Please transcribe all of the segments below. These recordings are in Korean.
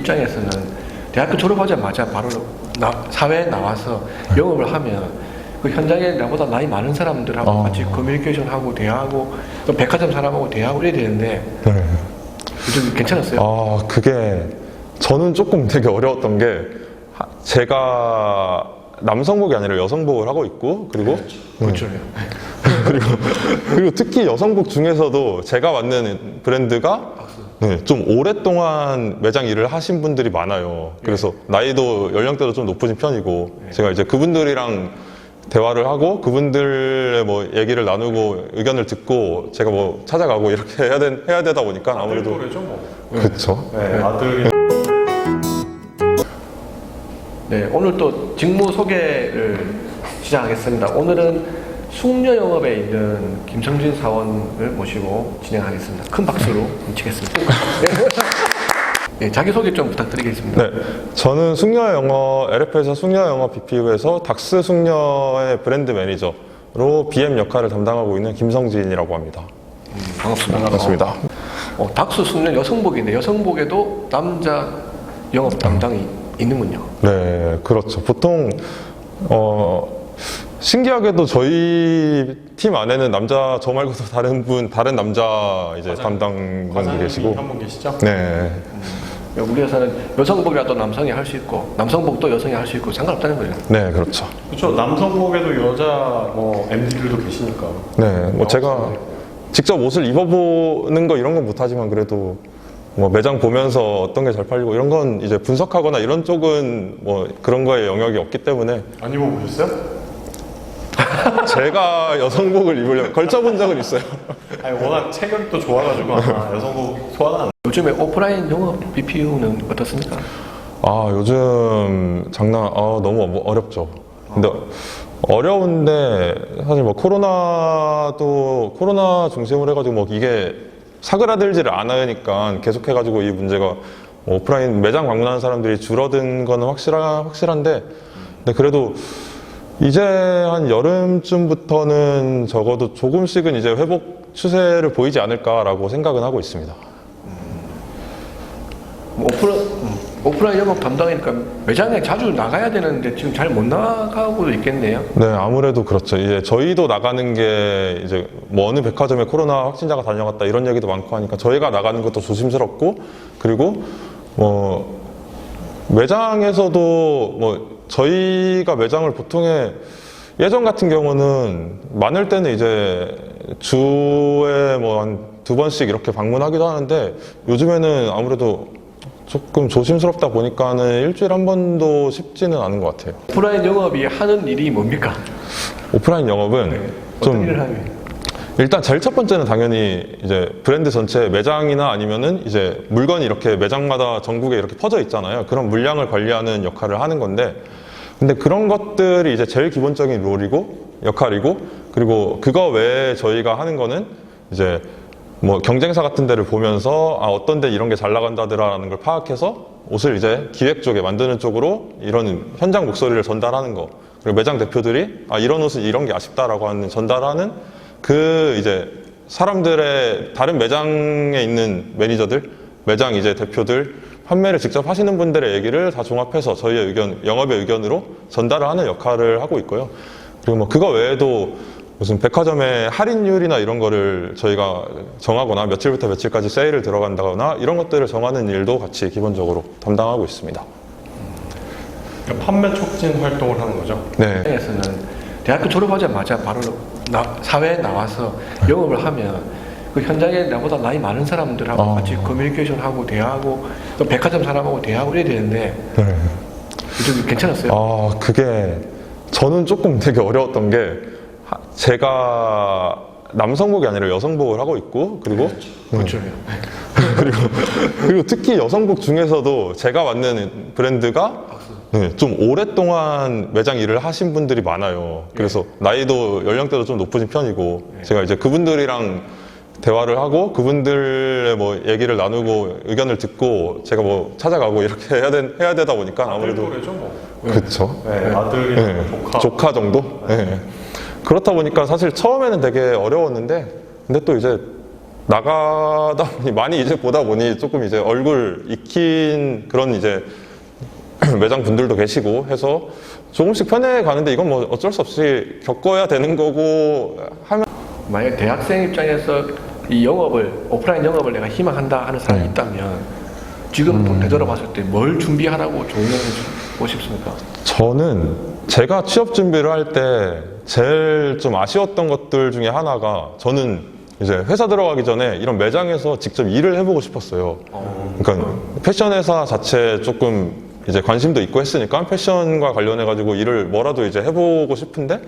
입장에서는 대학교 졸업하자마자 바로 사회에 나와서 영업을 하면 그 현장에 나보다 나이 많은 사람들하고 같이 커뮤니케이션하고 대화하고 또 백화점 사람하고 대화하고 이래야 되는데 네. 좀 괜찮았어요? 그게 저는 조금 되게 어려웠던 게 제가 남성복이 아니라 여성복을 하고 있고 그리고 그렇죠. 그리고 특히 여성복 중에서도 제가 맡는 브랜드가 좀 오랫동안 매장 일을 하신 분들이 많아요. 그래서 나이도 연령대도 좀 높으신 편이고 제가 이제 그분들이랑 대화를 하고 그분들의 뭐 얘기를 나누고 의견을 듣고 제가 뭐 찾아가고 이렇게 해야 되다 보니까 아무래도 그렇죠. 아들 네, 오늘 또 직무 소개를 시작하겠습니다. 오늘은 숙녀 영업에 있는 김성진 사원을 모시고 진행하겠습니다. 큰 박수로 치겠습니다. 네, 자기소개 좀 부탁드리겠습니다. 네, 저는 LF에서 숙녀영어 BPU에서 닥스 숙녀의 브랜드 매니저로 BM 역할을 담당하고 있는 김성진이라고 합니다. 반갑습니다. 반갑습니다. 닥스 숙녀 여성복인데 여성복에도 남자 영업 담당이 있는군요. 네, 그렇죠. 보통 신기하게도 저희 팀 안에는 저 말고도 다른 남자 이제 담당분이 계시고. 한 분 계시죠? 네. 우리 회사는 여성복이라도 남성이 할 수 있고 남성복도 여성이 할 수 있고 상관없다는 거죠. 네, 그렇죠. 그렇죠. 남성복에도 여자 MD들도 계시니까. 네, 뭐 제가 직접 옷을 입어보는 거 이런 건 못하지만 그래도 뭐 매장 보면서 어떤 게 잘 팔리고 이런 건 이제 분석하거나 이런 쪽은 뭐 그런 거에 영역이 없기 때문에. 안 입어보셨어요? 제가 여성복을 입으려고 걸쳐본 적은 있어요. 아니 워낙 체격도 좋아가지고 아마 여성복 소화가 안. 요즘에 오프라인 영업 BPU는 어떻습니까? 요즘 너무 어렵죠. 근데 어려운데 사실 뭐 코로나 중심으로 해가지고 뭐 이게 사그라들지를 않으니까 계속해가지고 이 문제가 오프라인 매장 방문하는 사람들이 줄어든 거는 확실한데 근데 그래도 이제 한 여름쯤부터는 적어도 조금씩은 이제 회복 추세를 보이지 않을까라고 생각은 하고 있습니다. 오프라인 영업 담당이니까 매장에 자주 나가야 되는데 지금 잘 못 나가고 있겠네요. 네, 아무래도 그렇죠. 이제 저희도 나가는 게 이제 뭐 어느 백화점에 코로나 확진자가 다녀갔다 이런 얘기도 많고 하니까 저희가 나가는 것도 조심스럽고 그리고 뭐 매장에서도 뭐 저희가 매장을 보통에 예전 같은 경우는 많을 때는 이제 주에 뭐 한 2번씩 이렇게 방문하기도 하는데 요즘에는 아무래도 조금 조심스럽다 보니까는 일주일에 한 번도 쉽지는 않은 것 같아요. 오프라인 영업이 하는 일이 뭡니까? 오프라인 영업은 어떤 좀 일을 하면? 일단 제일 첫 번째는 당연히 이제 브랜드 전체 매장이나 아니면은 이제 물건이 이렇게 매장마다 전국에 이렇게 퍼져 있잖아요. 그런 물량을 관리하는 역할을 하는 건데 근데 그런 것들이 이제 제일 기본적인 역할이고 그리고 그거 외에 저희가 하는 거는 이제 뭐 경쟁사 같은 데를 보면서 어떤 데 이런 게 잘 나간다더라라는 걸 파악해서 옷을 이제 기획 쪽에 만드는 쪽으로 이런 현장 목소리를 전달하는 거 그리고 매장 대표들이 이런 옷은 이런 게 아쉽다라고 하는 전달하는 그 이제 사람들의 다른 매장에 있는 매니저들 매장 이제 대표들 판매를 직접 하시는 분들의 얘기를 다 종합해서 저희의 영업의 의견으로 전달을 하는 역할을 하고 있고요. 그리고 뭐 그거 외에도 무슨 백화점의 할인율이나 이런 거를 저희가 정하거나 며칠부터 며칠까지 세일을 들어간다거나 이런 것들을 정하는 일도 같이 기본적으로 담당하고 있습니다. 그러니까 판매 촉진 활동을 하는 거죠? 네. 에서는 대학교 졸업하자마자 바로 사회에 나와서 영업을 하면 그 현장에 나보다 나이 많은 사람들하고 같이 커뮤니케이션하고 대화하고 또 백화점 사람하고 대화하고 이래야 되는데 네. 좀 괜찮았어요? 그게 저는 조금 되게 어려웠던 게 제가 남성복이 아니라 여성복을 하고 있고 그리고 그렇죠. 그리고 특히 여성복 중에서도 제가 맡는 브랜드가 좀 오랫동안 매장 일을 하신 분들이 많아요. 그래서 나이도 연령대도 좀 높으신 편이고 제가 이제 그분들이랑 대화를 하고 그분들의 뭐 얘기를 나누고 의견을 듣고 제가 뭐 찾아가고 이렇게 해야 되다 보니까 아무래도 그렇죠. 아들이나 조카 정도. 네. 그렇다 보니까 사실 처음에는 되게 어려웠는데 근데 또 이제 나가다 보니 많이 이제 보다 보니 조금 이제 얼굴 익힌 그런 이제 매장 분들도 계시고 해서 조금씩 편해가는데 이건 뭐 어쩔 수 없이 겪어야 되는 거고 하면 만약 대학생 입장에서 이 영업을 오프라인 영업을 내가 희망한다 하는 사람이 있다면 지금 되돌아봤을 때 뭘 준비하라고 조언해 주고 싶습니까? 저는 제가 취업 준비를 할 때 제일 좀 아쉬웠던 것들 중에 하나가 저는 이제 회사 들어가기 전에 이런 매장에서 직접 일을 해보고 싶었어요. 그러니까 패션 회사 자체 조금 이제 관심도 있고 했으니까 패션과 관련해가지고 일을 뭐라도 이제 해보고 싶은데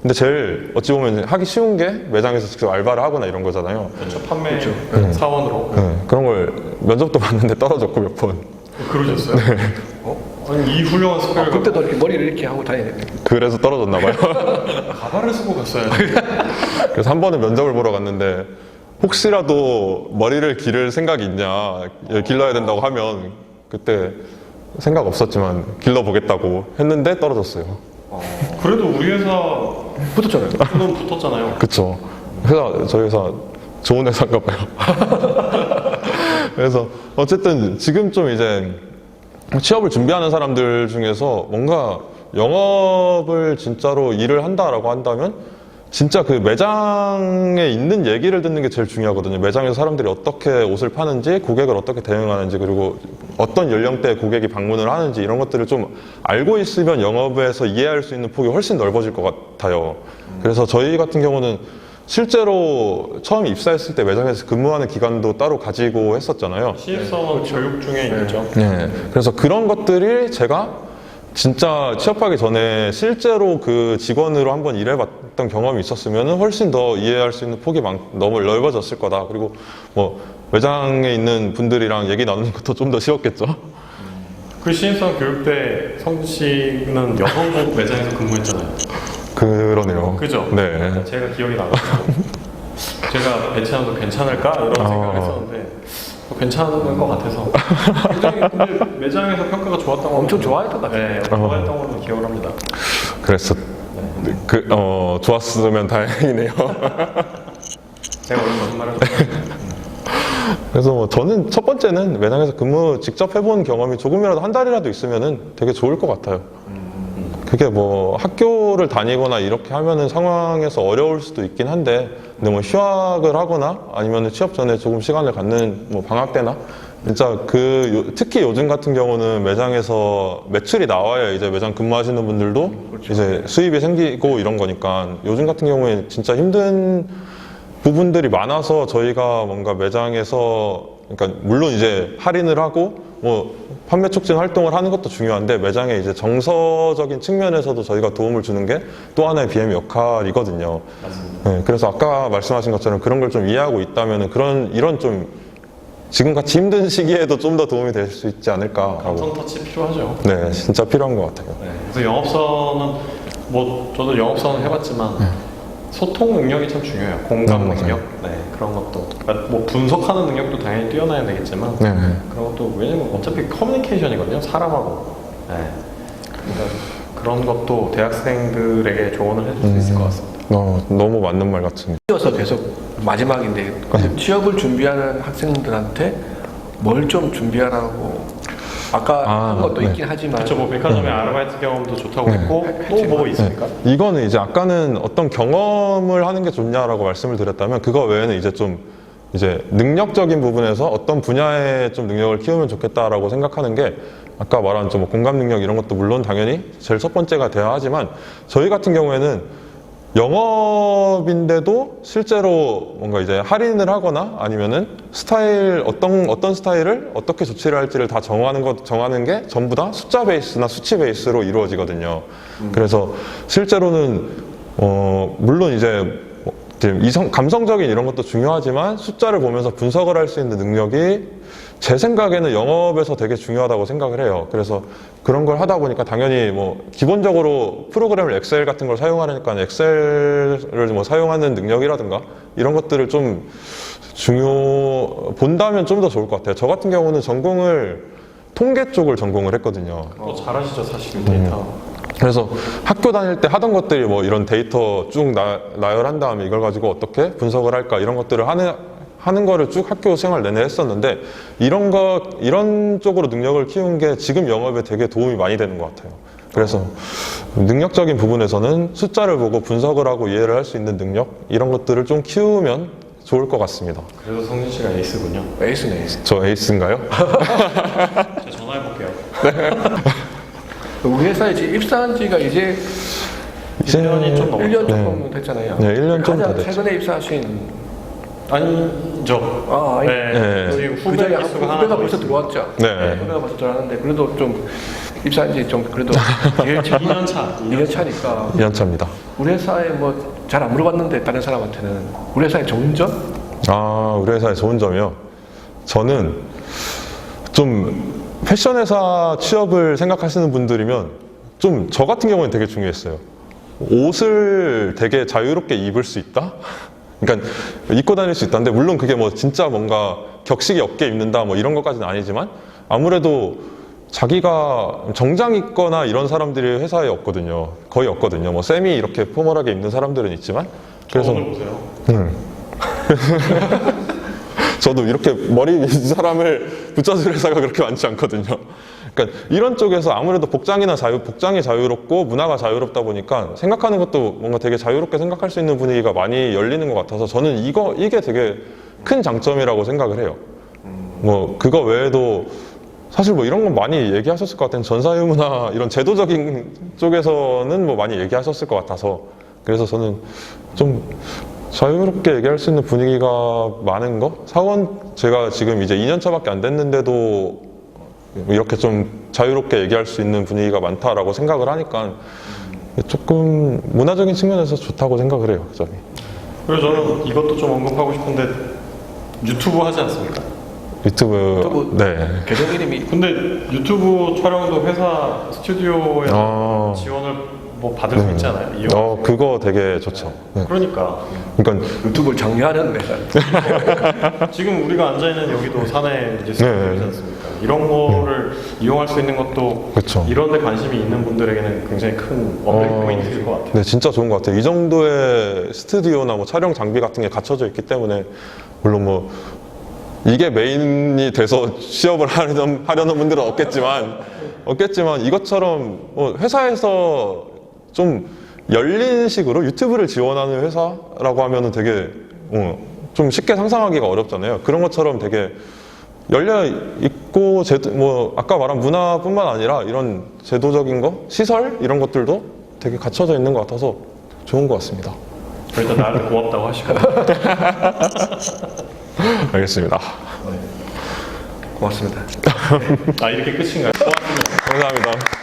근데 제일 어찌 보면 하기 쉬운 게 매장에서 직접 알바를 하거나 이런 거잖아요. 그렇죠. 판매 사원으로. 네, 그런 걸 면접도 봤는데 떨어졌고 몇 번. 그러셨어요? 아니 이 훌륭한 스펙을 그때도 이렇게 머리를 이렇게 하고 다니는데 그래서 떨어졌나 봐요. 가발을 쓰고 갔어요. 그래서 한 번은 면접을 보러 갔는데 혹시라도 머리를 기를 생각이 있냐 길러야 된다고 하면 그때 생각 없었지만 길러보겠다고 했는데 떨어졌어요. 그래도 우리 회사 붙었잖아요. 는 붙었잖아요. 그쵸. 저희 회사 좋은 회사인가 봐요. 그래서 어쨌든 지금 좀 이제 취업을 준비하는 사람들 중에서 뭔가 영업을 진짜로 일을 한다라고 한다면 진짜 그 매장에 있는 얘기를 듣는 게 제일 중요하거든요. 매장에서 사람들이 어떻게 옷을 파는지, 고객을 어떻게 대응하는지, 그리고 어떤 연령대의 고객이 방문을 하는지 이런 것들을 좀 알고 있으면 영업에서 이해할 수 있는 폭이 훨씬 넓어질 것 같아요. 그래서 저희 같은 경우는 실제로 처음 입사했을 때 매장에서 근무하는 기간도 따로 가지고 했었잖아요. 신입사원 교육 중에 있죠. 네. 그래서 그런 것들이 제가 진짜 취업하기 전에 실제로 그 직원으로 한번 일해봤던 경험이 있었으면 훨씬 더 이해할 수 있는 폭이 너무 넓어졌을 거다. 그리고 뭐 매장에 있는 분들이랑 얘기 나누는 것도 좀 더 쉬웠겠죠. 그 신입사원 교육 때 성진 씨는 여성복 매장에서 근무했잖아요. 그러네요. 그죠? 네. 제가 기억이 나고 제가 배치하면서 괜찮을까 이런 생각을 했었는데 괜찮은 것 같아서 굉장히 근데 매장에서 평가가 좋았던 거 엄청 좋아했던 것 같아요. 네, 좋아했던 걸로 기억을 합니다. 그래서 좋았으면 다행이네요. 제가 오늘 무슨 말을 좀 그래서 뭐 저는 첫 번째는 매장에서 근무 직접 해본 경험이 조금이라도 한 달이라도 있으면은 되게 좋을 것 같아요. 그게 뭐 학교를 다니거나 이렇게 하면은 상황에서 어려울 수도 있긴 한데 근데 뭐 휴학을 하거나 아니면 취업 전에 조금 시간을 갖는 뭐 방학 때나 진짜 특히 요즘 같은 경우는 매장에서 매출이 나와야 이제 매장 근무하시는 분들도 이제 수입이 생기고 이런 거니까 요즘 같은 경우에 진짜 힘든 부분들이 많아서 저희가 뭔가 매장에서 그러니까 물론 이제 할인을 하고 뭐 판매 촉진 활동을 하는 것도 중요한데 매장의 이제 정서적인 측면에서도 저희가 도움을 주는 게 또 하나의 BM의 역할이거든요. 네, 그래서 아까 말씀하신 것처럼 그런 걸 좀 이해하고 있다면은 이런 좀 지금같이 힘든 시기에도 좀 더 도움이 될 수 있지 않을까라고. 감성 터치 필요하죠. 네, 진짜 필요한 것 같아요. 네, 그래서 영업사원은 뭐 저도 영업사원 해봤지만 소통 능력이 참 중요해요. 공감 맞아요. 능력, 네 그런 것도 그러니까 뭐 분석하는 능력도 당연히 뛰어나야 되겠지만 네. 그런 것도 왜냐면 어차피 커뮤니케이션이거든요. 사람하고. 네. 그러니까 그런 것도 대학생들에게 조언을 해줄 수 있을 것 같습니다. 너무 맞는 말 같습니다. 이어서 계속 마지막인데 취업을 준비하는 학생들한테 뭘 좀 준비하라고 아까 한 것도 네. 있긴 하지만 그렇죠. 뭐 백화점의 아르바이트 경험도 좋다고 했고 또 뭐 있습니까? 이거는 이제 아까는 어떤 경험을 하는 게 좋냐라고 말씀을 드렸다면 그거 외에는 이제 좀 이제 능력적인 부분에서 어떤 분야에 좀 능력을 키우면 좋겠다라고 생각하는 게 아까 말한 좀 공감 능력 이런 것도 물론 당연히 제일 첫 번째가 돼야 하지만 저희 같은 경우에는 영업인데도 실제로 뭔가 이제 할인을 하거나 아니면은 어떤 스타일을 어떻게 조치를 할지를 다 정하는 게 전부 다 숫자 베이스나 수치 베이스로 이루어지거든요. 그래서 실제로는 물론 이제 감성적인 이런 것도 중요하지만 숫자를 보면서 분석을 할 수 있는 능력이 제 생각에는 영업에서 되게 중요하다고 생각을 해요. 그래서 그런 걸 하다 보니까 당연히 뭐 기본적으로 프로그램을 엑셀 같은 걸 사용하니까 엑셀을 뭐 사용하는 능력이라든가 이런 것들을 좀 본다면 좀 더 좋을 것 같아요. 저 같은 경우는 전공을 통계 쪽을 전공을 했거든요. 잘하시죠 사실 데이터. 그래서 학교 다닐 때 하던 것들이 뭐 이런 데이터 쭉 나열한 다음에 이걸 가지고 어떻게 분석을 할까 이런 것들을 하는 거를 쭉 학교 생활 내내 했었는데 이런 쪽으로 능력을 키운 게 지금 영업에 되게 도움이 많이 되는 것 같아요. 그래서 능력적인 부분에서는 숫자를 보고 분석을 하고 이해를 할 수 있는 능력 이런 것들을 좀 키우면 좋을 것 같습니다. 그래서 성진 씨가 에이스군요. 에이스네, 에이스. 저 에이스인가요? 제가 전화해볼게요. 우리 회사에 지금 입사한 지가 이제 1년이 좀 넘었죠. 1년 조금 됐잖아요. 네, 1년 좀 더 가장 됐죠. 최근에 입사하신 아니죠. 아, 아니, 네. 네. 저희 그 후배 전에 기수가 하나 후배가 더 벌써 있습니다. 들어왔죠. 네. 후배가 벌써 들어왔는데 그래도 좀 입사한 지 좀 그래도 제일 2년 차. 2년 차니까 2년 차입니다. 우리 회사에 뭐 잘 안 물어봤는데 다른 사람한테는 우리 회사의 좋은 점? 아, 우리 회사의 좋은 점이요? 저는 좀 패션 회사 취업을 생각하시는 분들이면 좀 저 같은 경우는 되게 중요했어요. 옷을 되게 자유롭게 입을 수 있다? 그러니까 입고 다닐 수 있다는데 물론 그게 뭐 진짜 뭔가 격식이 없게 입는다 뭐 이런 것까지는 아니지만 아무래도 자기가 정장 입거나 이런 사람들이 회사에 없거든요. 거의 없거든요. 뭐 세미 이렇게 포멀하게 입는 사람들은 있지만 그래서 오늘 보세요. 저도 이렇게 머리 긴 사람을 붙여줄 회사가 그렇게 많지 않거든요. 그러니까 이런 쪽에서 아무래도 복장이 자유롭고 문화가 자유롭다 보니까 생각하는 것도 뭔가 되게 자유롭게 생각할 수 있는 분위기가 많이 열리는 것 같아서 저는 이게 되게 큰 장점이라고 생각을 해요. 뭐 그거 외에도 사실 뭐 이런 건 많이 얘기하셨을 것 같아요. 전사유무나 이런 제도적인 쪽에서는 뭐 많이 얘기하셨을 것 같아서 그래서 저는 좀 자유롭게 얘기할 수 있는 분위기가 많은 거? 제가 지금 이제 2년 차밖에 안 됐는데도 이렇게 좀 자유롭게 얘기할 수 있는 분위기가 많다라고 생각을 하니까 조금 문화적인 측면에서 좋다고 생각을 해요, 그 점이. 그리고 저는 이것도 좀 언급하고 싶은데 유튜브 하지 않습니까? 유튜브, 네. 계정 이름이 근데 유튜브 촬영도 회사 스튜디오에 지원을 뭐 받을 수 있잖아요. 그거 되게 좋죠. 네. 그러니까 그러니까 유튜브를 장려하는 회사. 지금 우리가 앉아 있는 여기도 사내 이제 스튜디오이지 않습니까? 이런 거를 이용할 수 있는 것도 그쵸. 이런 데 관심이 있는 분들에게는 굉장히 큰 업그레이드 포인트일 것 같아요. 네, 진짜 좋은 것 같아요. 이 정도의 스튜디오나 뭐 촬영 장비 같은 게 갖춰져 있기 때문에 물론 뭐 이게 메인이 돼서 취업을 하려는 분들은 없겠지만 이것처럼 뭐 회사에서 좀 열린 식으로 유튜브를 지원하는 회사라고 하면은 되게 좀 쉽게 상상하기가 어렵잖아요. 그런 것처럼 되게 열려 있고 뭐 아까 말한 문화뿐만 아니라 이런 제도적인 거, 시설 이런 것들도 되게 갖춰져 있는 것 같아서 좋은 것 같습니다. 일단 나한테 고맙다고 하시고. 알겠습니다. 고맙습니다. 이렇게 끝인가요? 고맙습니다. 감사합니다.